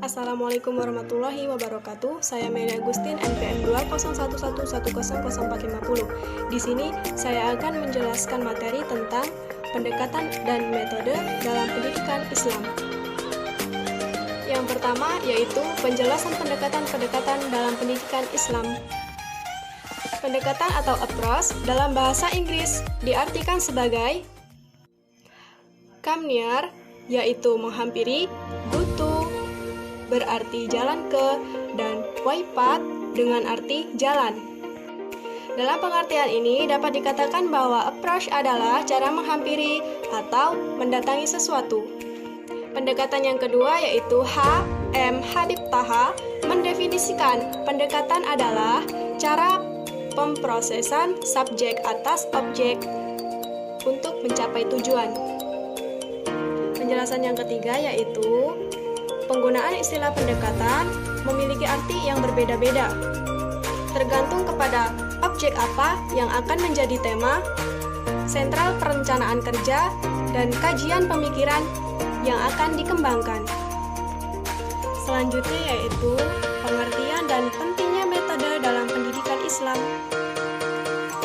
Assalamualaikum warahmatullahi wabarakatuh. Saya Mary Agustin, NPM 20111104550. Di sini saya akan menjelaskan materi tentang pendekatan dan metode dalam pendidikan Islam. Yang pertama yaitu penjelasan pendekatan-pendekatan dalam pendidikan Islam. Pendekatan atau approach dalam bahasa Inggris diartikan sebagai come near, yaitu menghampiri, go to berarti jalan ke, dan way path dengan arti jalan. Dalam pengertian ini dapat dikatakan bahwa approach adalah cara menghampiri atau mendatangi sesuatu. Pendekatan yang kedua yaitu H.M. Habib Taha mendefinisikan pendekatan adalah cara pemrosesan subjek atas objek untuk mencapai tujuan. Penjelasan yang ketiga yaitu penggunaan istilah pendekatan memiliki arti yang berbeda-beda, tergantung kepada objek apa yang akan menjadi tema, sentral perencanaan kerja, dan kajian pemikiran yang akan dikembangkan. Selanjutnya yaitu pengertian dan pentingnya metode dalam pendidikan Islam.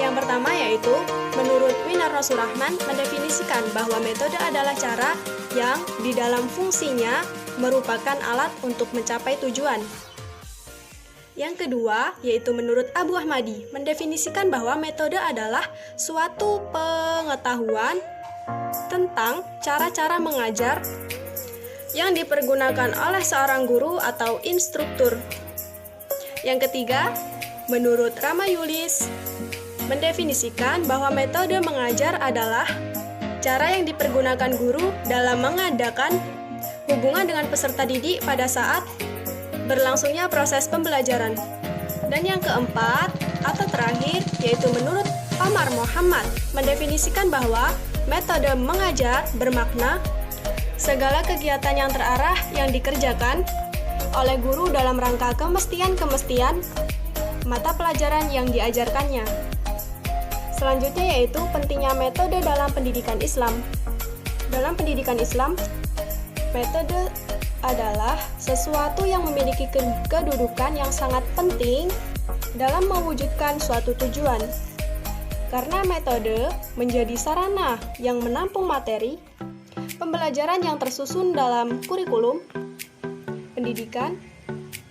Yang pertama yaitu, menurut Winar Rasul Rahman mendefinisikan bahwa metode adalah cara yang di dalam fungsinya merupakan alat untuk mencapai tujuan. Yang kedua, yaitu menurut Abu Ahmadi, mendefinisikan bahwa metode adalah suatu pengetahuan tentang cara-cara mengajar yang dipergunakan oleh seorang guru atau instruktur. Yang ketiga, menurut Ramayulis, mendefinisikan bahwa metode mengajar adalah cara yang dipergunakan guru dalam mengadakan hubungan dengan peserta didik pada saat berlangsungnya proses pembelajaran. Dan yang keempat atau terakhir yaitu menurut Omar Muhammad mendefinisikan bahwa metode mengajar bermakna segala kegiatan yang terarah yang dikerjakan oleh guru dalam rangka kemestian-kemestian mata pelajaran yang diajarkannya. Selanjutnya yaitu pentingnya metode dalam pendidikan Islam. Dalam pendidikan Islam, metode adalah sesuatu yang memiliki kedudukan yang sangat penting dalam mewujudkan suatu tujuan. Karena metode menjadi sarana yang menampung materi, pembelajaran yang tersusun dalam kurikulum pendidikan,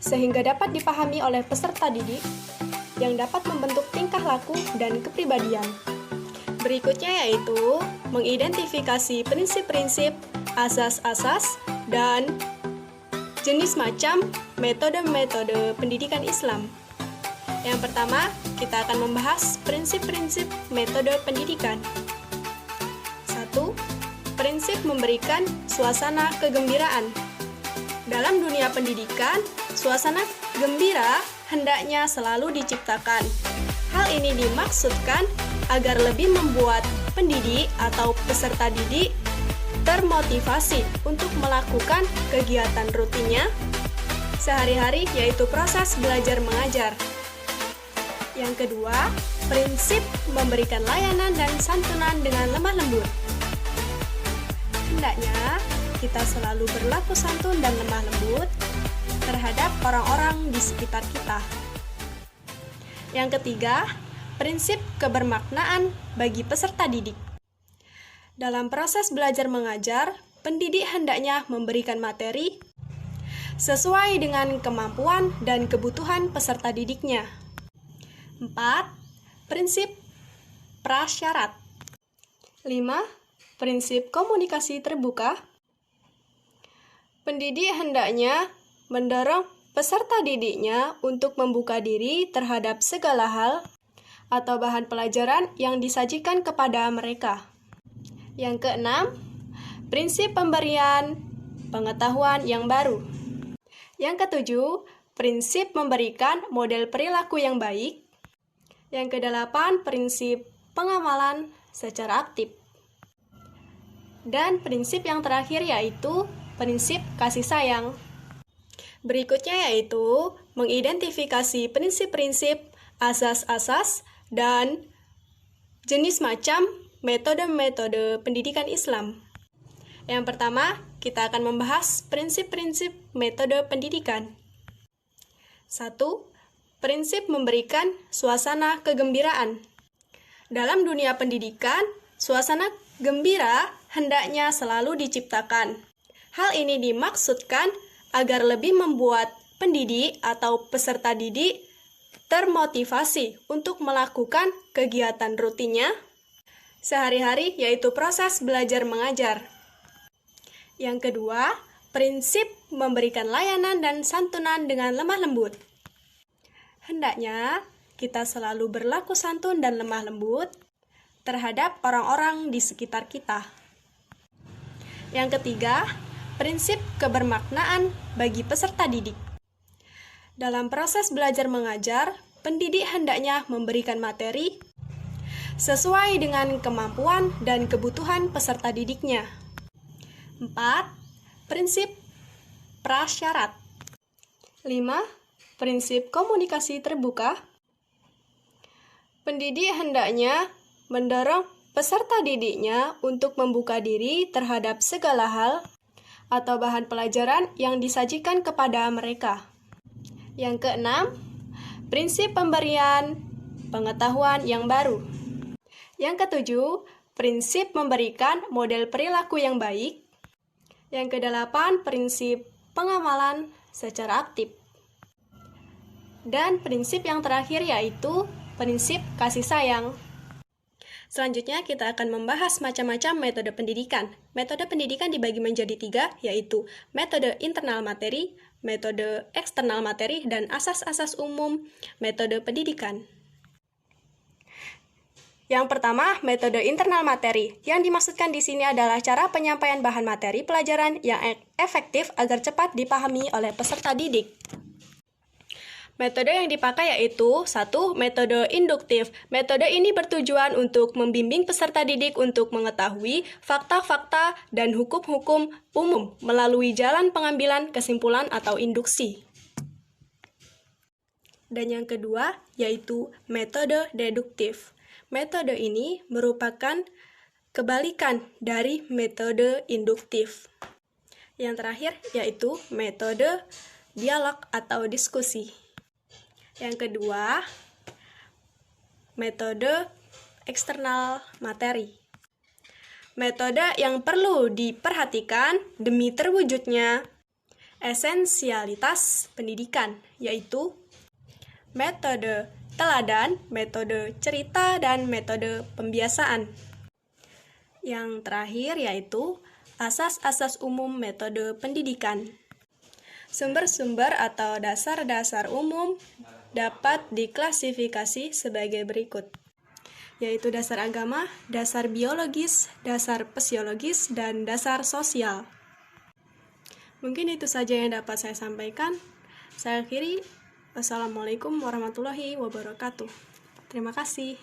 sehingga dapat dipahami oleh peserta didik, yang dapat membentuk tingkah laku dan kepribadian. Berikutnya yaitu mengidentifikasi prinsip-prinsip, asas-asas, dan jenis macam metode-metode pendidikan Islam. Yang pertama, kita akan membahas prinsip-prinsip metode pendidikan. 1. Prinsip memberikan suasana kegembiraan. Dalam dunia pendidikan, suasana gembira hendaknya selalu diciptakan. Hal ini dimaksudkan agar lebih membuat pendidik atau peserta didik termotivasi untuk melakukan kegiatan rutinnya sehari-hari, yaitu proses belajar mengajar. Yang kedua, prinsip memberikan layanan dan santunan dengan lemah lembut. Hendaknya kita selalu berlaku santun dan lemah lembut terhadap orang-orang di sekitar kita. Yang ketiga, prinsip kebermaknaan bagi peserta didik. Dalam proses belajar mengajar, pendidik hendaknya memberikan materi sesuai dengan kemampuan dan kebutuhan peserta didiknya. 4. Prinsip prasyarat. 5. Prinsip komunikasi terbuka. Pendidik hendaknya mendorong peserta didiknya untuk membuka diri terhadap segala hal atau bahan pelajaran yang disajikan kepada mereka. Yang keenam, prinsip pemberian pengetahuan yang baru. Yang ketujuh, prinsip memberikan model perilaku yang baik. Yang kedelapan, prinsip pengamalan secara aktif. Dan prinsip yang terakhir yaitu prinsip kasih sayang. Berikutnya yaitu mengidentifikasi prinsip-prinsip, asas-asas, dan jenis macam metode-metode pendidikan Islam. Yang pertama, kita akan membahas prinsip-prinsip metode pendidikan. 1. Prinsip memberikan suasana kegembiraan. Dalam dunia pendidikan, suasana gembira hendaknya selalu diciptakan. Hal ini dimaksudkan agar lebih membuat pendidik atau peserta didik termotivasi untuk melakukan kegiatan rutinnya sehari-hari, yaitu proses belajar mengajar. Yang kedua, prinsip memberikan layanan dan santunan dengan lemah lembut. Hendaknya kita selalu berlaku santun dan lemah lembut terhadap orang-orang di sekitar kita. Yang ketiga, prinsip kebermaknaan bagi peserta didik. Dalam proses belajar mengajar, pendidik hendaknya memberikan materi sesuai dengan kemampuan dan kebutuhan peserta didiknya. 4. Prinsip prasyarat. 5. Prinsip komunikasi terbuka. Pendidik hendaknya mendorong peserta didiknya untuk membuka diri terhadap segala hal atau bahan pelajaran yang disajikan kepada mereka. Yang keenam, prinsip pemberian pengetahuan yang baru. Yang ketujuh, prinsip memberikan model perilaku yang baik. Yang kedelapan, prinsip pengamalan secara aktif. Dan prinsip yang terakhir yaitu prinsip kasih sayang. Selanjutnya kita akan membahas macam-macam metode pendidikan. Metode pendidikan dibagi menjadi 3, yaitu metode internal materi, metode eksternal materi, dan asas-asas umum metode pendidikan. Yang pertama, metode internal materi. Yang dimaksudkan di sini adalah cara penyampaian bahan materi pelajaran yang efektif agar cepat dipahami oleh peserta didik. Metode yang dipakai yaitu 1. Metode induktif. Metode ini bertujuan untuk membimbing peserta didik untuk mengetahui fakta-fakta dan hukum-hukum umum melalui jalan pengambilan kesimpulan atau induksi. Dan yang kedua yaitu metode deduktif. Metode ini merupakan kebalikan dari metode induktif. Yang terakhir yaitu metode dialog atau diskusi. Yang kedua, metode eksternal materi. Metode yang perlu diperhatikan demi terwujudnya esensialitas pendidikan, yaitu metode teladan, metode cerita, dan metode pembiasaan. Yang terakhir yaitu asas-asas umum metode pendidikan. Sumber-sumber atau dasar-dasar umum dapat diklasifikasi sebagai berikut, yaitu dasar agama, dasar biologis, dasar fisiologis, dan dasar sosial. Mungkin itu saja yang dapat saya sampaikan. Saya akhiri. Wassalamualaikum warahmatullahi wabarakatuh. Terima kasih.